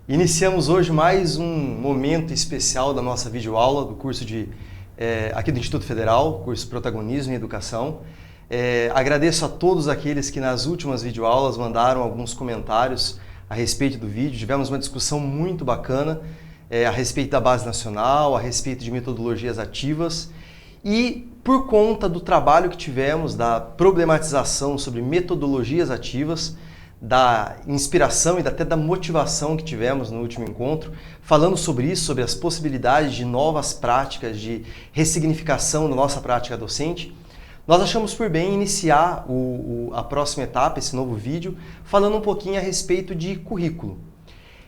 Iniciamos hoje mais um momento especial da nossa videoaula do curso aqui do Instituto Federal, curso Protagonismo em Educação. Agradeço a todos aqueles que nas últimas videoaulas mandaram alguns comentários a respeito do vídeo. Tivemos uma discussão muito bacana a respeito da base nacional, a respeito de metodologias ativas e por conta do trabalho que tivemos, da problematização sobre metodologias ativas, da inspiração e até da motivação que tivemos no último encontro, falando sobre isso, sobre as possibilidades de novas práticas, de ressignificação da nossa prática docente, nós achamos por bem iniciar a próxima etapa, esse novo vídeo, falando um pouquinho a respeito de currículo.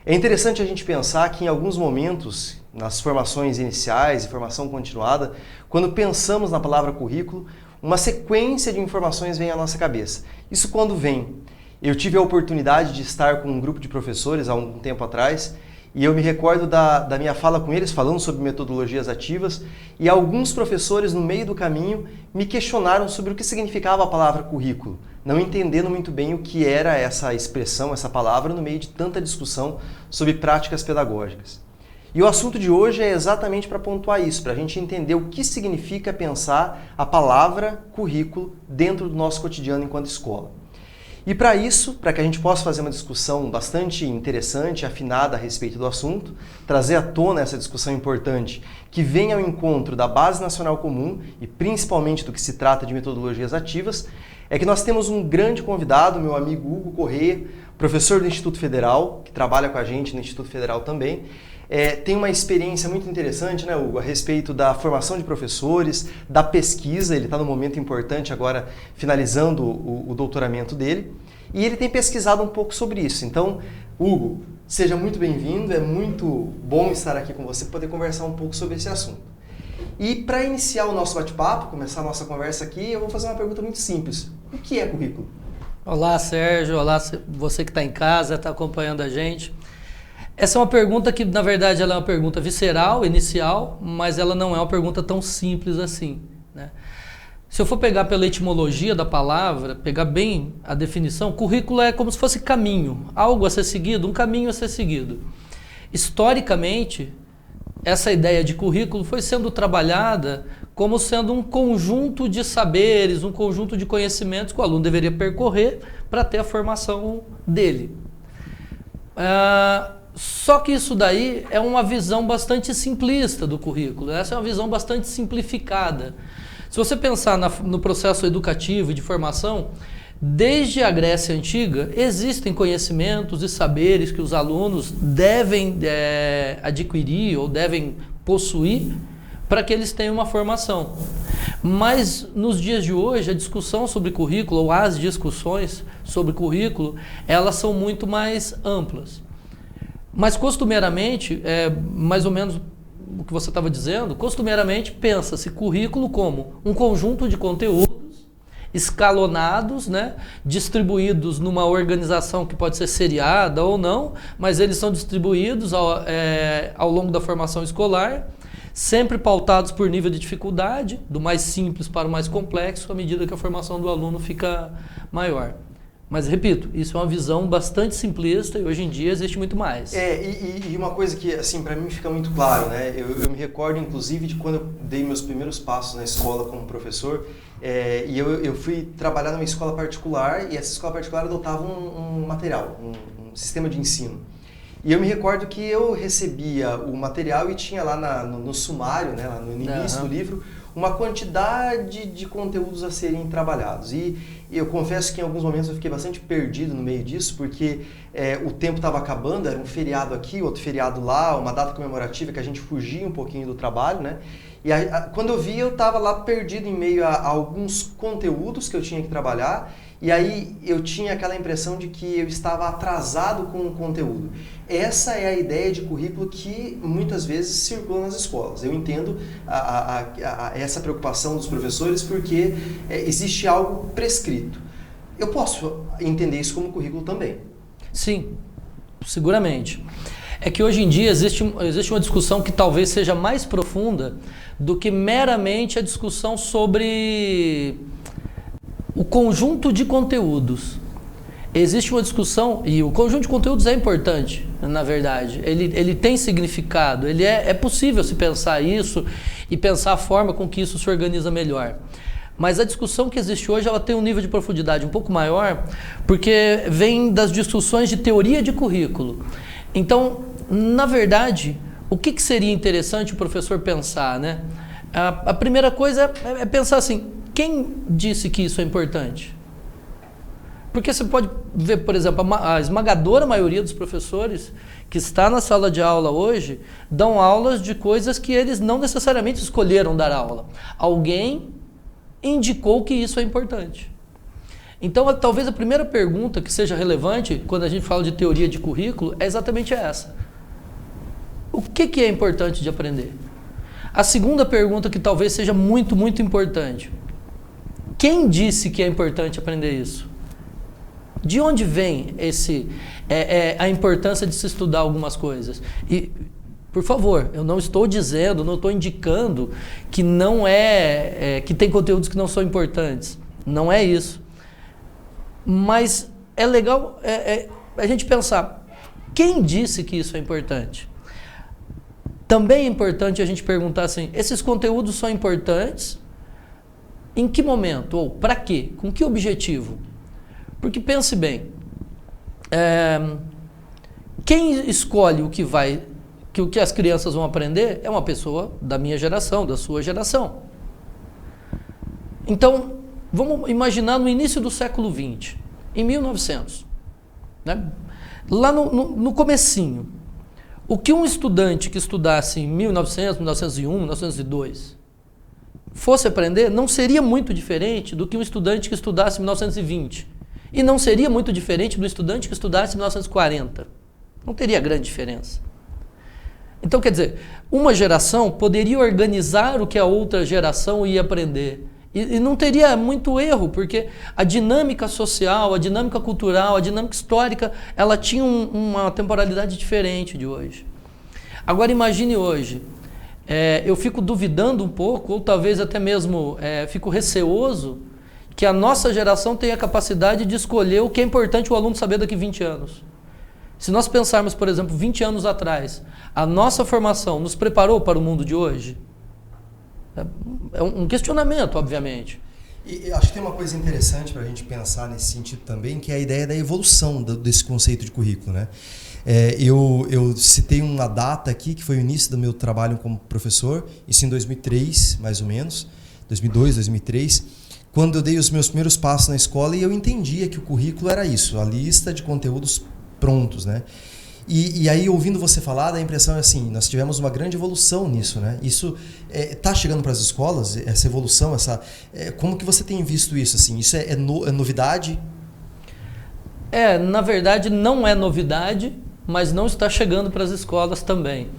É interessante a gente pensar que em alguns momentos, nas formações iniciais e formação continuada, quando pensamos na palavra currículo, uma sequência de informações vem à nossa cabeça. Isso quando vem. Eu tive a oportunidade de estar com um grupo de professores há um tempo atrás e eu me recordo da minha fala com eles, falando sobre metodologias ativas, e alguns professores no meio do caminho me questionaram sobre o que significava a palavra currículo, não entendendo muito bem o que era essa expressão, essa palavra, no meio de tanta discussão sobre práticas pedagógicas. E o assunto de hoje é exatamente para pontuar isso, para a gente entender o que significa pensar a palavra currículo dentro do nosso cotidiano enquanto escola. E para isso, para que a gente possa fazer uma discussão bastante interessante, afinada a respeito do assunto, trazer à tona essa discussão importante que vem ao encontro da Base Nacional Comum e principalmente do que se trata de metodologias ativas, é que nós temos um grande convidado, meu amigo Hugo Correia, professor do Instituto Federal, que trabalha com a gente no Instituto Federal também. Tem uma experiência muito interessante, né, Hugo, a respeito da formação de professores, da pesquisa. Ele está num momento importante agora, finalizando o doutoramento dele, e ele tem pesquisado um pouco sobre isso. Então, Hugo, seja muito bem-vindo, é muito bom estar aqui com você, poder conversar um pouco sobre esse assunto. E para iniciar o nosso bate-papo, começar a nossa conversa aqui, eu vou fazer uma pergunta muito simples. O que é currículo? Olá, Sérgio. Olá, você que está em casa, está acompanhando a gente. Essa é uma pergunta que, na verdade, ela é uma pergunta visceral, inicial, mas ela não é uma pergunta tão simples assim, né? Se eu for pegar pela etimologia da palavra, pegar bem a definição, currículo é como se fosse caminho, algo a ser seguido, um caminho a ser seguido. Historicamente, essa ideia de currículo foi sendo trabalhada como sendo um conjunto de saberes, um conjunto de conhecimentos que o aluno deveria percorrer para ter a formação dele. Só que isso daí é uma visão bastante simplista do currículo, essa é uma visão bastante simplificada. Se você pensar no processo educativo e de formação, desde a Grécia Antiga, existem conhecimentos e saberes que os alunos devem adquirir ou devem possuir para que eles tenham uma formação. Mas nos dias de hoje, a discussão sobre currículo, ou as discussões sobre currículo, elas são muito mais amplas. Mas costumeiramente, mais ou menos o que você estava dizendo, costumeiramente pensa-se currículo como um conjunto de conteúdos escalonados, né, distribuídos numa organização que pode ser seriada ou não, mas eles são distribuídos ao longo da formação escolar, sempre pautados por nível de dificuldade, do mais simples para o mais complexo, à medida que a formação do aluno fica maior. Mas, repito, isso é uma visão bastante simplista e hoje em dia existe muito mais. E uma coisa que, assim, para mim fica muito claro, né? Eu me recordo, inclusive, de quando eu dei meus primeiros passos na escola como professor, e eu fui trabalhar numa escola particular, e essa escola particular adotava um material, um sistema de ensino. E eu me recordo que eu recebia o material e tinha lá no sumário, né, lá no início do livro, uma quantidade de conteúdos a serem trabalhados. E eu confesso que em alguns momentos eu fiquei bastante perdido no meio disso, porque o tempo estava acabando, era um feriado aqui, outro feriado lá, uma data comemorativa que a gente fugia um pouquinho do trabalho, né? E quando eu vi, eu estava lá perdido em meio a alguns conteúdos que eu tinha que trabalhar, e aí eu tinha aquela impressão de que eu estava atrasado com o conteúdo. Essa é a ideia de currículo que muitas vezes circula nas escolas. Eu entendo essa preocupação dos professores porque existe algo prescrito. Eu posso entender isso como currículo também. Sim, seguramente. é que hoje em dia existe uma discussão que talvez seja mais profunda do que meramente a discussão sobre o conjunto de conteúdos. Existe uma discussão, e o conjunto de conteúdos é importante, na verdade. Ele tem significado, é possível se pensar isso e pensar a forma com que isso se organiza melhor. Mas a discussão que existe hoje, ela tem um nível de profundidade um pouco maior, porque vem das discussões de teoria de currículo. Então, na verdade, o que seria interessante o professor pensar, né? A primeira coisa é pensar assim, quem disse que isso é importante? Porque você pode ver, por exemplo, a esmagadora maioria dos professores que está na sala de aula hoje dão aulas de coisas que eles não necessariamente escolheram dar aula. Alguém indicou que isso é importante. Então, talvez a primeira pergunta que seja relevante quando a gente fala de teoria de currículo é exatamente essa. O que é importante de aprender? A segunda pergunta que talvez seja muito, muito importante. Quem disse que é importante aprender isso? De onde vem a importância de se estudar algumas coisas? E, por favor, eu não estou dizendo, não estou indicando que que tem conteúdos que não são importantes. Não é isso. Mas é legal a gente pensar, quem disse que isso é importante? Também é importante a gente perguntar assim, esses conteúdos são importantes? Em que momento? Ou para quê? Com que objetivo? Porque pense bem, quem escolhe o que as crianças vão aprender é uma pessoa da minha geração, da sua geração. Então, vamos imaginar no início do século XX, em 1900, né? Lá no comecinho, o que um estudante que estudasse em 1900, 1901, 1902 fosse aprender, não seria muito diferente do que um estudante que estudasse em 1920. E não seria muito diferente do estudante que estudasse em 1940. Não teria grande diferença. Então, quer dizer, uma geração poderia organizar o que a outra geração ia aprender. E não teria muito erro, porque a dinâmica social, a dinâmica cultural, a dinâmica histórica, ela tinha uma temporalidade diferente de hoje. Agora, imagine hoje. Eu fico duvidando um pouco, ou talvez até mesmo fico receoso, que a nossa geração tenha a capacidade de escolher o que é importante o aluno saber daqui a 20 anos. Se nós pensarmos, por exemplo, 20 anos atrás, a nossa formação nos preparou para o mundo de hoje? É um questionamento, obviamente. E acho que tem uma coisa interessante para a gente pensar nesse sentido também, que é a ideia da evolução desse conceito de currículo, né? Eu citei uma data aqui, que foi o início do meu trabalho como professor, isso em 2003, mais ou menos, 2002, 2003, quando eu dei os meus primeiros passos na escola e eu entendia que o currículo era isso, a lista de conteúdos prontos, né? E aí, ouvindo você falar, a impressão é assim, nós tivemos uma grande evolução nisso, né? Isso está chegando para as escolas, essa evolução, como que você tem visto isso? Assim, isso é novidade? Na verdade, não é novidade, mas não está chegando para as escolas também.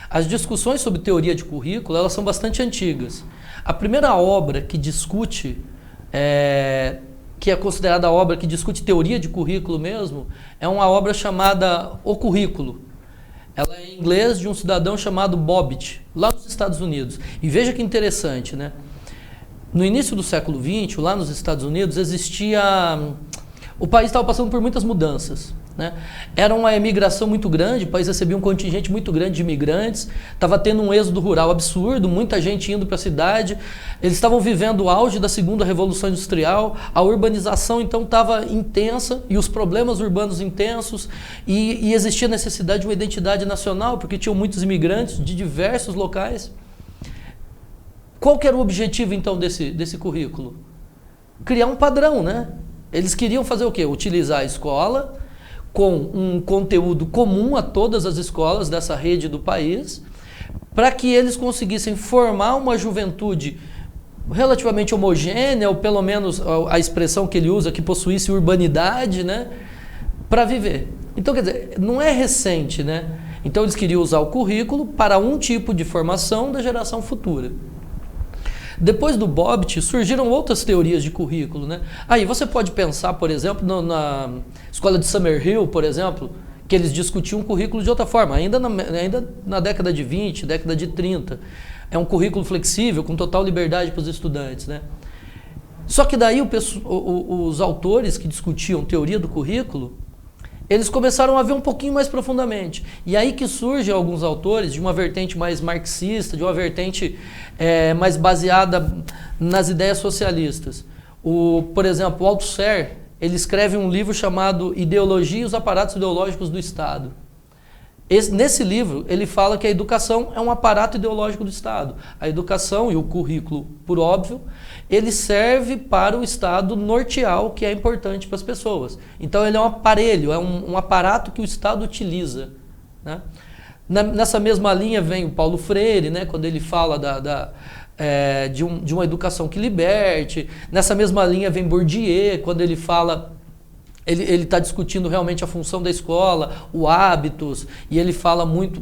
As discussões sobre teoria de currículo, elas são bastante antigas. A primeira obra que discute, que é considerada a obra que discute teoria de currículo mesmo, é uma obra chamada O Currículo. Ela é em inglês, de um cidadão chamado Bobbitt, lá nos Estados Unidos. E veja que interessante, né? No início do século XX, lá nos Estados Unidos, o país estava passando por muitas mudanças, né? Era uma imigração muito grande, o país recebia um contingente muito grande de imigrantes, estava tendo um êxodo rural absurdo, muita gente indo para a cidade, eles estavam vivendo o auge da segunda revolução industrial, a urbanização então estava intensa e os problemas urbanos intensos e existia necessidade de uma identidade nacional, porque tinham muitos imigrantes de diversos locais. Qual que era o objetivo então desse currículo? Criar um padrão, né? Eles queriam fazer o quê? Utilizar a escola com um conteúdo comum a todas as escolas dessa rede do país, para que eles conseguissem formar uma juventude relativamente homogênea, ou pelo menos a expressão que ele usa, que possuísse urbanidade, né, para viver. Então, quer dizer, não é recente, né? Então eles queriam usar o currículo para um tipo de formação da geração futura. Depois do Bobbitt, surgiram outras teorias de currículo, né? Aí você pode pensar, por exemplo, na escola de Summerhill, por exemplo, que eles discutiam o currículo de outra forma, ainda na década de 20, década de 30. É um currículo flexível, com total liberdade para os estudantes, né? Só que daí os autores que discutiam teoria do currículo, eles começaram a ver um pouquinho mais profundamente. E aí que surgem alguns autores de uma vertente mais marxista, de uma vertente mais baseada nas ideias socialistas. Por exemplo, o Althusser, ele escreve um livro chamado Ideologia e os Aparatos Ideológicos do Estado. Nesse livro, ele fala que a educação é um aparato ideológico do Estado. A educação e o currículo, por óbvio, ele serve para o Estado nortear o que é importante para as pessoas. Então, ele é um aparelho, é um aparato que o Estado utiliza, né? Nessa mesma linha vem o Paulo Freire, né, quando ele fala de uma educação que liberte. Nessa mesma linha vem Bourdieu, quando ele fala... Ele está discutindo realmente a função da escola, o hábitos, e ele fala muito,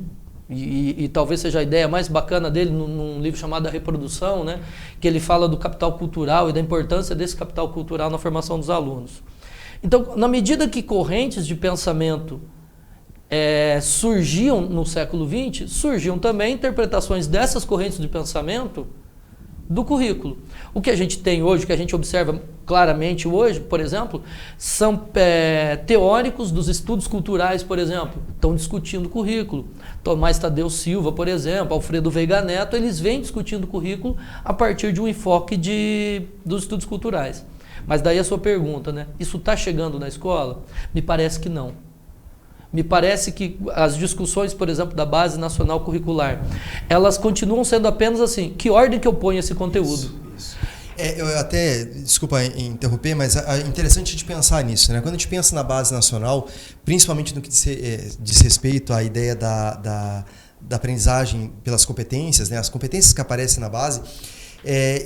e talvez seja a ideia mais bacana dele, num livro chamado A Reprodução, né, que ele fala do capital cultural e da importância desse capital cultural na formação dos alunos. Então, na medida que correntes de pensamento surgiam no século XX, surgiam também interpretações dessas correntes de pensamento do currículo. O que a gente tem hoje, o que a gente observa claramente hoje, por exemplo, são teóricos dos estudos culturais, por exemplo, estão discutindo o currículo. Tomás Tadeu Silva, por exemplo, Alfredo Veiga Neto, eles vêm discutindo o currículo a partir de um enfoque dos estudos culturais. Mas daí a sua pergunta, né? Isso está chegando na escola? Me parece que não. Me parece que as discussões, por exemplo, da Base Nacional Curricular, elas continuam sendo apenas assim, que ordem que eu ponho esse conteúdo? Isso. Eu até, desculpa interromper, mas é interessante de pensar nisso, né? Quando a gente pensa na Base Nacional, principalmente no que diz respeito à ideia da aprendizagem pelas competências, né? As competências que aparecem na base,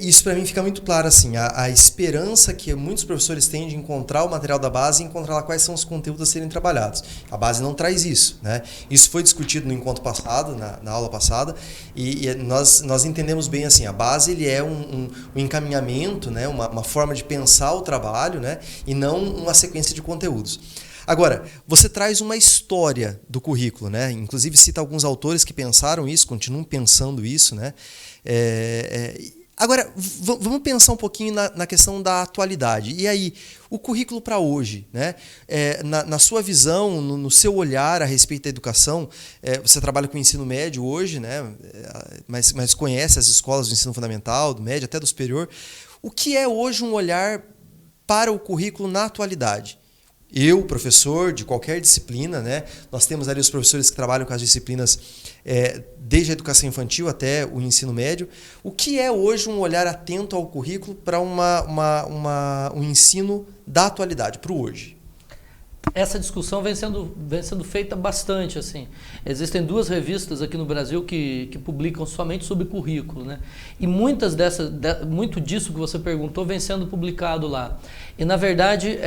isso para mim fica muito claro assim, a esperança que muitos professores têm de encontrar o material da base e encontrar lá quais são os conteúdos a serem trabalhados. A base não traz isso, né? Isso foi discutido no encontro passado, na aula passada, e nós entendemos bem assim, a base ele é um encaminhamento, né? uma forma de pensar o trabalho, né? E não uma sequência de conteúdos. Agora, você traz uma história do currículo, né? Inclusive cita alguns autores que pensaram isso, continuam pensando isso, né? Agora, vamos pensar um pouquinho na questão da atualidade. E aí, o currículo para hoje, né? Na sua visão, no seu olhar a respeito da educação, você trabalha com o ensino médio hoje, né? Mas conhece as escolas do ensino fundamental, do médio, até do superior. O que é hoje um olhar para o currículo na atualidade? Eu, professor de qualquer disciplina, né? Nós temos ali os professores que trabalham com as disciplinas desde a educação infantil até o ensino médio. O que é hoje um olhar atento ao currículo para um ensino da atualidade, para o hoje? Essa discussão vem sendo feita bastante, assim. Existem 2 revistas aqui no Brasil que publicam somente sobre currículo, né? E muito disso que você perguntou vem sendo publicado lá. E, na verdade,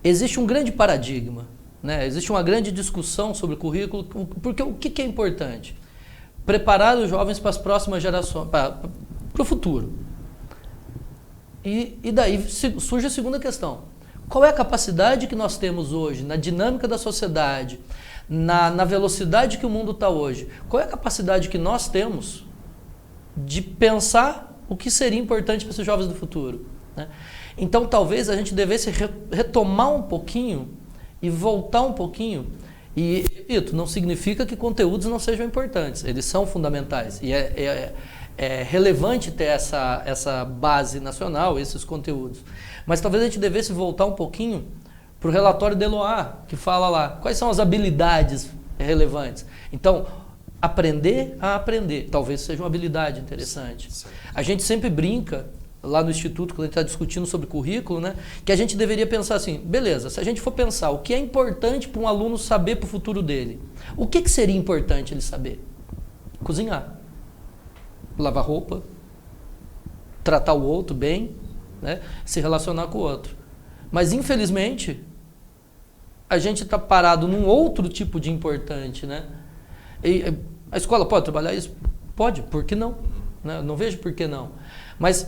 existe um grande paradigma, né? Existe uma grande discussão sobre o currículo, porque o que é importante? Preparar os jovens para as próximas gerações, para o futuro. E daí surge a segunda questão. Qual é a capacidade que nós temos hoje, na dinâmica da sociedade, na velocidade que o mundo está hoje? Qual é a capacidade que nós temos de pensar o que seria importante para esses jovens do futuro, né? Então, talvez a gente devesse retomar um pouquinho e voltar um pouquinho. E, repito, não significa que conteúdos não sejam importantes. Eles são fundamentais. E é relevante ter essa base nacional, esses conteúdos. Mas talvez a gente devesse voltar um pouquinho para o relatório de Eloy, que fala lá quais são as habilidades relevantes. Então, aprender a aprender. Talvez seja uma habilidade interessante. A gente sempre brinca lá no Instituto, quando a gente está discutindo sobre currículo, né, que a gente deveria pensar assim, beleza, se a gente for pensar o que é importante para um aluno saber para o futuro dele, o que seria importante ele saber? Cozinhar, lavar roupa, tratar o outro bem, né, se relacionar com o outro. Mas, infelizmente, a gente está parado num outro tipo de importante, né? E a escola pode trabalhar isso? Pode, por que não? Não vejo por que não. Mas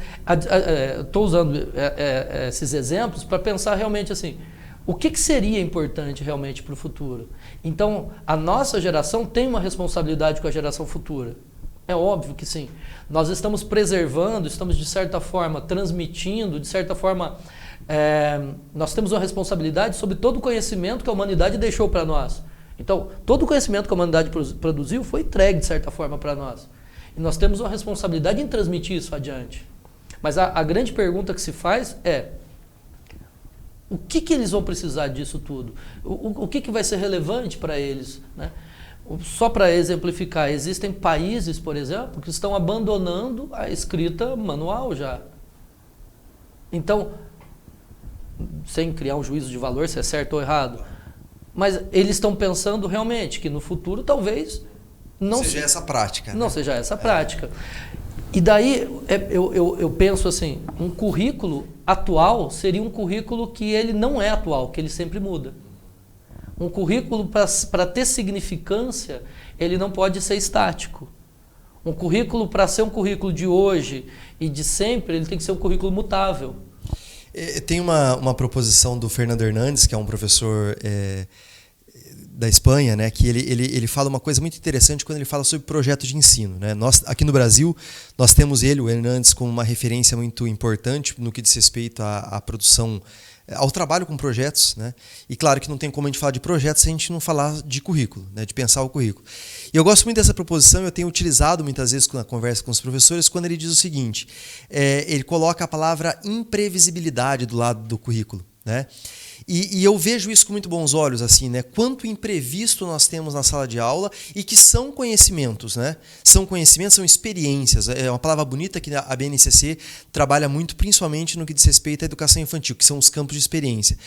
estou usando esses exemplos para pensar realmente assim, o que seria importante realmente para o futuro? Então, a nossa geração tem uma responsabilidade com a geração futura. É óbvio que sim. Nós estamos preservando, estamos de certa forma transmitindo, de certa forma nós temos uma responsabilidade sobre todo o conhecimento que a humanidade deixou para nós. Então, todo o conhecimento que a humanidade produziu foi entregue de certa forma para nós. E nós temos uma responsabilidade em transmitir isso adiante. Mas a grande pergunta que se faz é: o que eles vão precisar disso tudo? O que vai ser relevante para eles, né? Só para exemplificar, existem países, por exemplo, que estão abandonando a escrita manual já. Então, sem criar um juízo de valor se é certo ou errado, mas eles estão pensando realmente que no futuro talvez não seja essa prática. Não né? seja essa prática. E daí eu penso assim, um currículo atual seria um currículo que ele não é atual, que ele sempre muda. Um currículo, para ter significância, ele não pode ser estático. Um currículo, para ser um currículo de hoje e de sempre, ele tem que ser um currículo mutável. Tem uma proposição do Fernando Hernandes, que é um professor da Espanha, né, que ele fala uma coisa muito interessante quando ele fala sobre projeto de ensino. Né? Nós, aqui no Brasil, nós temos o Hernandes, como uma referência muito importante no que diz respeito à produção, ao trabalho com projetos, né? E claro que não tem como a gente falar de projetos se a gente não falar de currículo, né? De pensar o currículo. E eu gosto muito dessa proposição, eu tenho utilizado muitas vezes na conversa com os professores, quando ele diz o seguinte, ele coloca a palavra imprevisibilidade do lado do currículo, né? E eu vejo isso com muito bons olhos, assim, né? Quanto imprevisto nós temos na sala de aula e que são conhecimentos, né? São conhecimentos, são experiências. É uma palavra bonita que a BNCC trabalha muito, principalmente no que diz respeito à educação infantil, que são os campos de experiência.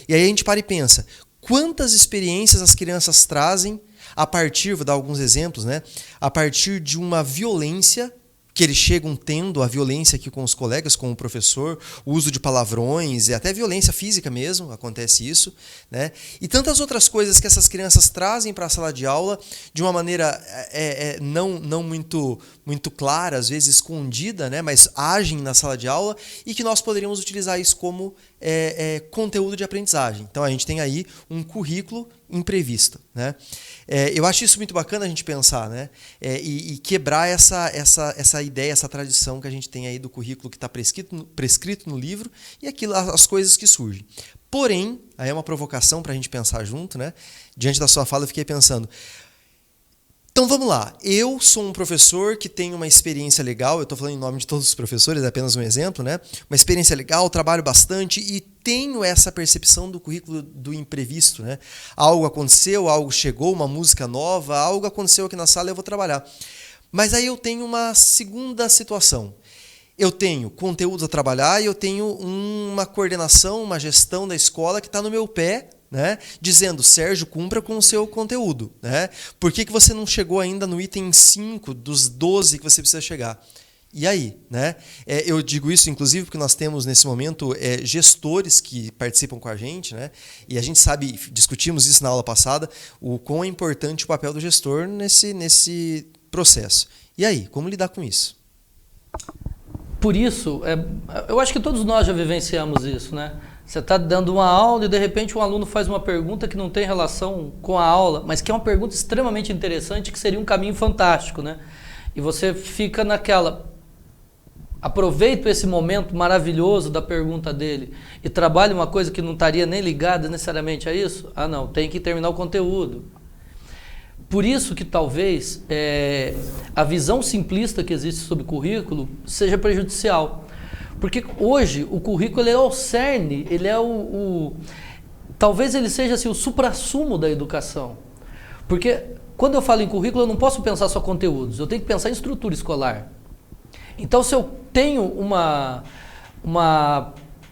E aí a gente para e pensa, quantas experiências as crianças trazem a partir, vou dar alguns exemplos, né? A partir de uma violência que eles chegam tendo, a violência aqui com os colegas, com o professor, o uso de palavrões e até violência física mesmo, acontece isso, né? E tantas outras coisas que essas crianças trazem para a sala de aula de uma maneira não muito clara, às vezes escondida, né? Mas agem na sala de aula e que nós poderíamos utilizar isso como conteúdo de aprendizagem. Então a gente tem aí um currículo imprevisto, né? Eu acho isso muito bacana a gente pensar, né? E quebrar essa ideia, essa tradição que a gente tem aí do currículo que está prescrito no livro e as coisas que surgem. Porém, aí é uma provocação para a gente pensar junto, né? Diante da sua fala eu fiquei pensando, então vamos lá, eu sou um professor que tem uma experiência legal, eu estou falando em nome de todos os professores, é apenas um exemplo, né? Uma experiência legal, trabalho bastante e tenho essa percepção do currículo do imprevisto, né? Algo aconteceu, algo chegou, uma música nova, algo aconteceu aqui na sala e eu vou trabalhar. Mas aí eu tenho uma segunda situação. Eu tenho conteúdo a trabalhar e eu tenho uma coordenação, uma gestão da escola que está no meu pé, né, dizendo, Sérgio, cumpra com o seu conteúdo. Né? Por que você não chegou ainda no item 5 dos 12 que você precisa chegar? E aí? Né? Eu digo isso, inclusive, porque nós temos, nesse momento, gestores que participam com a gente, né? E a gente sabe, discutimos isso na aula passada, o quão é importante o papel do gestor nesse processo. E aí? Como lidar com isso? Por isso, eu acho que todos nós já vivenciamos isso, né? Você está dando uma aula e, de repente, um aluno faz uma pergunta que não tem relação com a aula, mas que é uma pergunta extremamente interessante, que seria um caminho fantástico, né? E você fica naquela... Aproveito esse momento maravilhoso da pergunta dele e trabalho uma coisa que não estaria nem ligada necessariamente a isso? Ah, não, tem que terminar o conteúdo. Por isso que talvez a visão simplista que existe sobre currículo seja prejudicial. Porque hoje o currículo é o cerne, ele é talvez ele seja assim, o suprassumo da educação. Porque quando eu falo em currículo, eu não posso pensar só conteúdos, eu tenho que pensar em estrutura escolar. Então, se eu tenho uma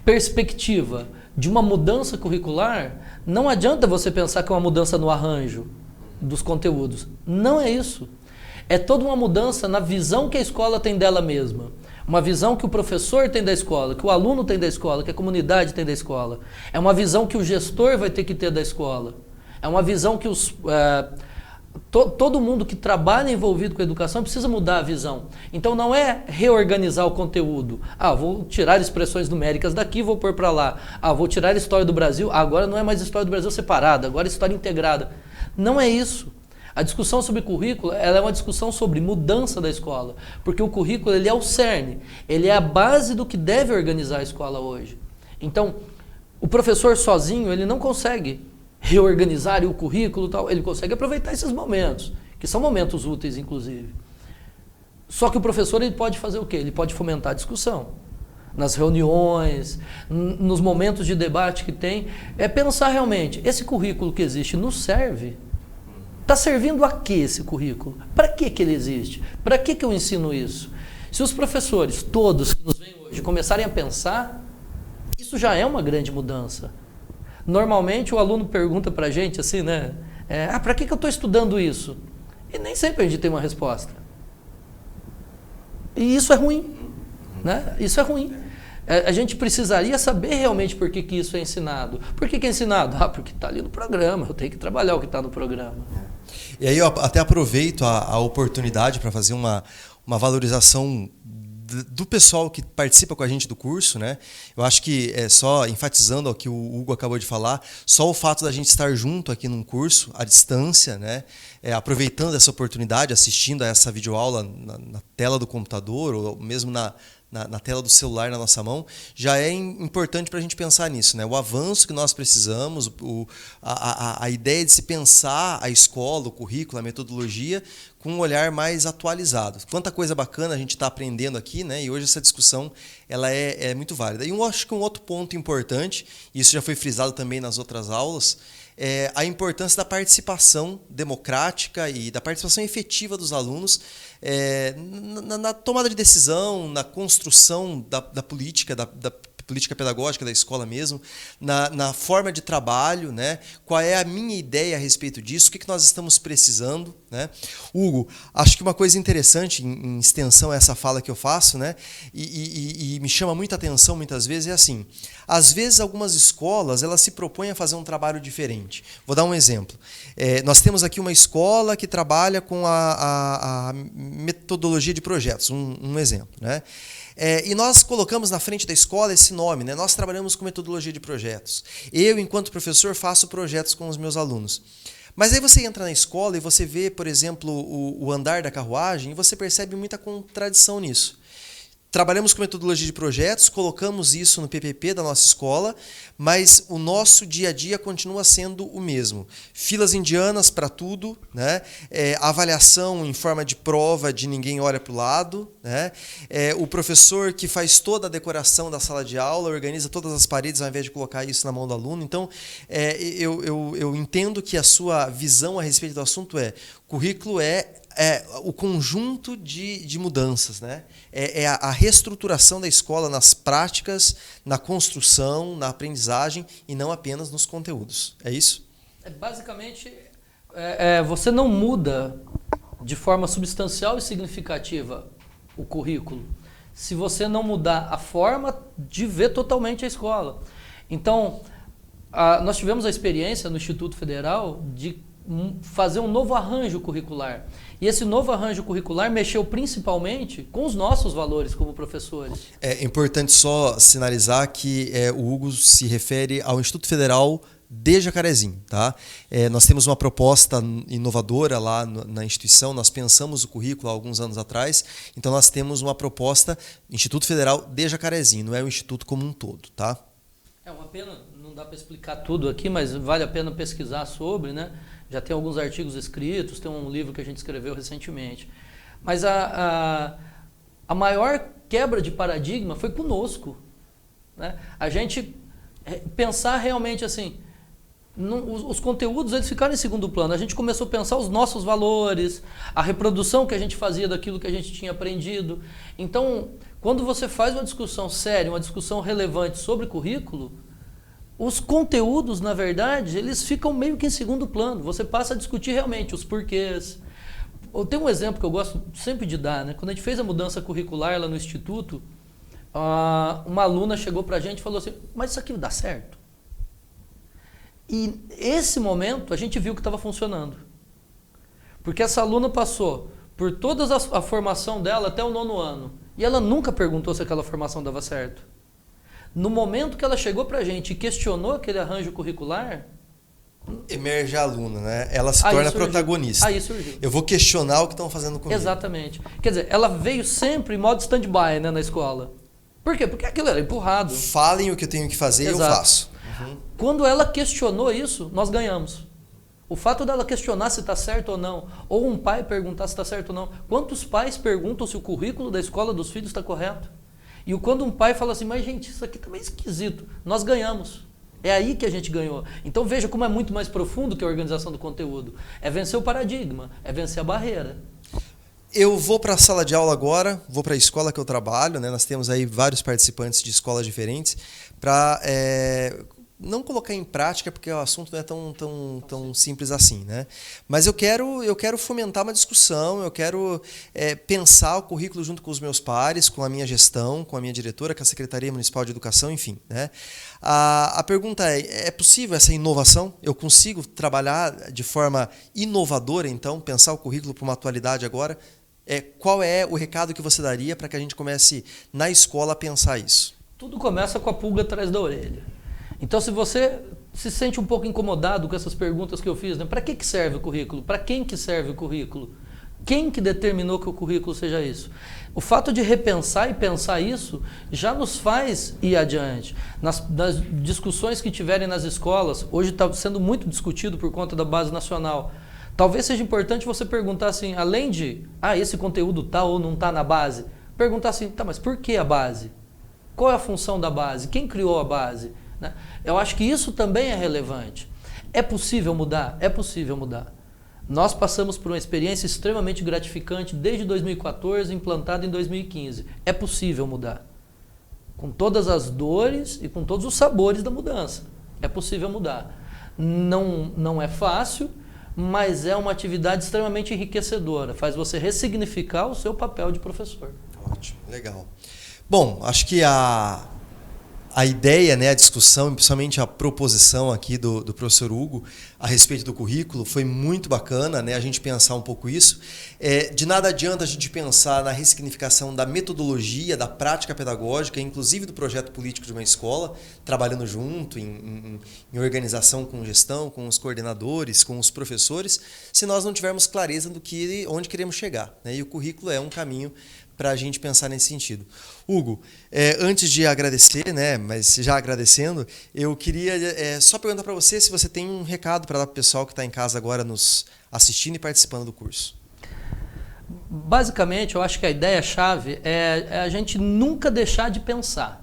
perspectiva de uma mudança curricular, não adianta você pensar que é uma mudança no arranjo dos conteúdos. Não é isso. É toda uma mudança na visão que a escola tem dela mesma. Uma visão que o professor tem da escola, que o aluno tem da escola, que a comunidade tem da escola. É uma visão que o gestor vai ter que ter da escola. É uma visão que todo mundo que trabalha envolvido com a educação precisa mudar a visão. Então não é reorganizar o conteúdo. Vou tirar expressões numéricas daqui, vou pôr para lá. Vou tirar a história do Brasil, agora não é mais história do Brasil separada, agora é história integrada. Não é isso. A discussão sobre currículo, ela é uma discussão sobre mudança da escola, porque o currículo ele é o cerne, ele é a base do que deve organizar a escola hoje. Então, o professor sozinho, ele não consegue reorganizar o currículo e tal, ele consegue aproveitar esses momentos, que são momentos úteis, inclusive. Só que o professor ele pode fazer o quê? Ele pode fomentar a discussão. Nas reuniões, nos momentos de debate que tem, é pensar realmente, esse currículo que existe nos serve? Está servindo a quê esse currículo? Para que ele existe? Para que eu ensino isso? Se os professores, todos que nos veem hoje, começarem a pensar, isso já é uma grande mudança. Normalmente o aluno pergunta para a gente assim, né? Para que eu estou estudando isso? E nem sempre a gente tem uma resposta. E isso é ruim. Né? Isso é ruim. A gente precisaria saber realmente por que isso é ensinado. Por que é ensinado? Porque está ali no programa, eu tenho que trabalhar o que está no programa. E aí eu até aproveito a oportunidade para fazer uma valorização do pessoal que participa com a gente do curso, né? Eu acho que, só enfatizando o que o Hugo acabou de falar, só o fato da gente estar junto aqui num curso, à distância, né? Aproveitando essa oportunidade, assistindo a essa videoaula na tela do computador ou mesmo na tela do celular na nossa mão, já é importante para a gente pensar nisso, né? O avanço que nós precisamos, a ideia de se pensar a escola, o currículo, a metodologia com um olhar mais atualizado. Quanta coisa bacana a gente está aprendendo aqui, né? E hoje essa discussão ela é muito válida. E eu acho que um outro ponto importante, e isso já foi frisado também nas outras aulas, é a importância da participação democrática e da participação efetiva dos alunos na tomada de decisão, na construção da política, da política pedagógica da escola mesmo, na forma de trabalho, né? Qual é a minha ideia a respeito disso, o que nós estamos precisando, né? Hugo, acho que uma coisa interessante, em extensão a essa fala que eu faço, né? E me chama muita atenção muitas vezes, é assim, às vezes algumas escolas elas se propõem a fazer um trabalho diferente. Vou dar um exemplo. Nós temos aqui uma escola que trabalha com a metodologia de projetos, um exemplo, né? E nós colocamos na frente da escola esse nome, né? Nós trabalhamos com metodologia de projetos. Eu, enquanto professor, faço projetos com os meus alunos. Mas aí você entra na escola e você vê, por exemplo, o andar da carruagem e você percebe muita contradição nisso. Trabalhamos com metodologia de projetos, colocamos isso no PPP da nossa escola, mas o nosso dia a dia continua sendo o mesmo. Filas indianas para tudo, né? Avaliação em forma de prova de ninguém olha para o lado, né? O professor que faz toda a decoração da sala de aula, organiza todas as paredes ao invés de colocar isso na mão do aluno. Então, eu entendo que a sua visão a respeito do assunto currículo é o conjunto de mudanças, né? É a reestruturação da escola nas práticas, na construção, na aprendizagem e não apenas nos conteúdos. É isso? Basicamente, você não muda de forma substancial e significativa o currículo se você não mudar a forma de ver totalmente a escola. Então, nós tivemos a experiência no Instituto Federal de fazer um novo arranjo curricular. E esse novo arranjo curricular mexeu principalmente com os nossos valores como professores. É importante só sinalizar que o Hugo se refere ao Instituto Federal de Jacarezinho, tá? Nós temos uma proposta inovadora lá na instituição, nós pensamos o currículo há alguns anos atrás, então nós temos uma proposta Instituto Federal de Jacarezinho, não é o Instituto como um todo, tá? É uma pena, não dá para explicar tudo aqui, mas vale a pena pesquisar sobre, né? Já tem alguns artigos escritos, tem um livro que a gente escreveu recentemente. Mas a maior quebra de paradigma foi conosco, né? A gente pensar realmente assim, os conteúdos eles ficaram em segundo plano. A gente começou a pensar os nossos valores, a reprodução que a gente fazia daquilo que a gente tinha aprendido. Então, quando você faz uma discussão séria, uma discussão relevante sobre currículo, os conteúdos, na verdade, eles ficam meio que em segundo plano. Você passa a discutir realmente os porquês. Tem um exemplo que eu gosto sempre de dar, né? Quando a gente fez a mudança curricular lá no Instituto, uma aluna chegou para a gente e falou assim, mas isso aqui dá certo? E esse momento a gente viu que estava funcionando. Porque essa aluna passou por toda a formação dela até o 9º ano. E ela nunca perguntou se aquela formação dava certo. No momento que ela chegou pra gente e questionou aquele arranjo curricular... Emerge a aluna, né? Ela se torna protagonista. Aí surgiu. Eu vou questionar o que estão fazendo comigo. Exatamente. Quer dizer, ela veio sempre em modo stand-by, né, na escola. Por quê? Porque aquilo era empurrado. Falem o que eu tenho que fazer e eu faço. Quando ela questionou isso, nós ganhamos. O fato dela questionar se está certo ou não, ou um pai perguntar se está certo ou não. Quantos pais perguntam se o currículo da escola dos filhos está correto? E quando um pai fala assim, mas gente, isso aqui tá meio esquisito, nós ganhamos. É aí que a gente ganhou. Então veja como é muito mais profundo que a organização do conteúdo. É vencer o paradigma, é vencer a barreira. Eu vou para a sala de aula agora, vou para a escola que eu trabalho, né? Nós temos aí vários participantes de escolas diferentes, para não colocar em prática, porque o assunto não é tão simples assim, né? Mas eu quero fomentar uma discussão, eu quero pensar o currículo junto com os meus pares, com a minha gestão, com a minha diretora, com a Secretaria Municipal de Educação, enfim, né? A pergunta é possível essa inovação? Eu consigo trabalhar de forma inovadora, então, pensar o currículo para uma atualidade agora? Qual é o recado que você daria para que a gente comece na escola a pensar isso? Tudo começa com a pulga atrás da orelha. Então, se você se sente um pouco incomodado com essas perguntas que eu fiz, né? Para que serve o currículo? Para quem que serve o currículo? Quem que determinou que o currículo seja isso? O fato de repensar e pensar isso já nos faz ir adiante. Nas discussões que tiverem nas escolas, hoje está sendo muito discutido por conta da Base Nacional. Talvez seja importante você perguntar assim, além de, esse conteúdo está ou não está na base, perguntar assim, tá, mas por que a base? Qual é a função da base? Quem criou a base? Né? Eu acho que isso também é relevante. É possível mudar? É possível mudar. Nós passamos por uma experiência extremamente gratificante desde 2014, implantada em 2015. É possível mudar. Com todas as dores e com todos os sabores da mudança. É possível mudar. Não é fácil, mas é uma atividade extremamente enriquecedora. Faz você ressignificar o seu papel de professor. Ótimo, legal. Bom, acho que a ideia, né, a discussão, principalmente a proposição aqui do professor Hugo a respeito do currículo foi muito bacana, né, a gente pensar um pouco isso. De nada adianta a gente pensar na ressignificação da metodologia, da prática pedagógica, inclusive do projeto político de uma escola, trabalhando junto em organização com gestão, com os coordenadores, com os professores, se nós não tivermos clareza do onde queremos chegar, né, e o currículo é um caminho para a gente pensar nesse sentido. Hugo, antes de agradecer, né, mas já agradecendo, eu queria só perguntar para você se você tem um recado para dar para o pessoal que está em casa agora nos assistindo e participando do curso. Basicamente, eu acho que a ideia-chave é a gente nunca deixar de pensar.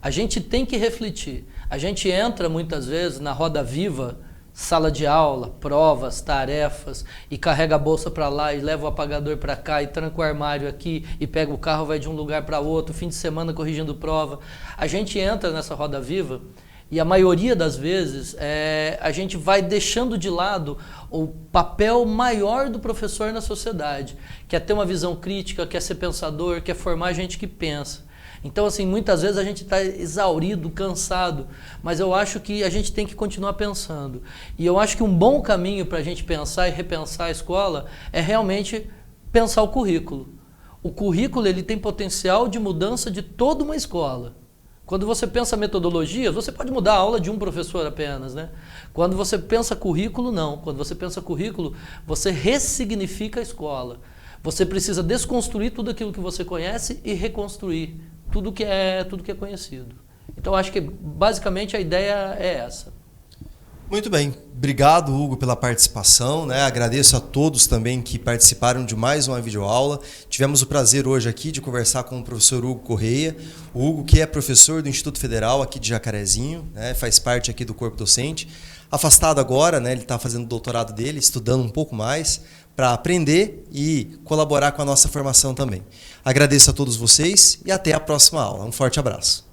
A gente tem que refletir. A gente entra muitas vezes na roda viva, sala de aula, provas, tarefas, e carrega a bolsa para lá e leva o apagador para cá e tranca o armário aqui e pega o carro, vai de um lugar para outro, fim de semana corrigindo prova. A gente entra nessa roda viva e a maioria das vezes a gente vai deixando de lado o papel maior do professor na sociedade, que é ter uma visão crítica, que é ser pensador, que é formar gente que pensa. Então, assim, muitas vezes a gente está exaurido, cansado, mas eu acho que a gente tem que continuar pensando. E eu acho que um bom caminho para a gente pensar e repensar a escola é realmente pensar o currículo. O currículo ele tem potencial de mudança de toda uma escola. Quando você pensa metodologia, você pode mudar a aula de um professor apenas, né? Quando você pensa currículo, não. Quando você pensa currículo, você ressignifica a escola. Você precisa desconstruir tudo aquilo que você conhece e reconstruir tudo que é conhecido. Então, acho que basicamente a ideia é essa. Muito bem. Obrigado, Hugo, pela participação, né? Agradeço a todos também que participaram de mais uma videoaula. Tivemos o prazer hoje aqui de conversar com o professor Hugo Correia. O Hugo, que é professor do Instituto Federal aqui de Jacarezinho, né? Faz parte aqui do corpo docente. Afastado agora, né? Ele está fazendo o doutorado dele, estudando um pouco mais para aprender e colaborar com a nossa formação também. Agradeço a todos vocês e até a próxima aula. Um forte abraço.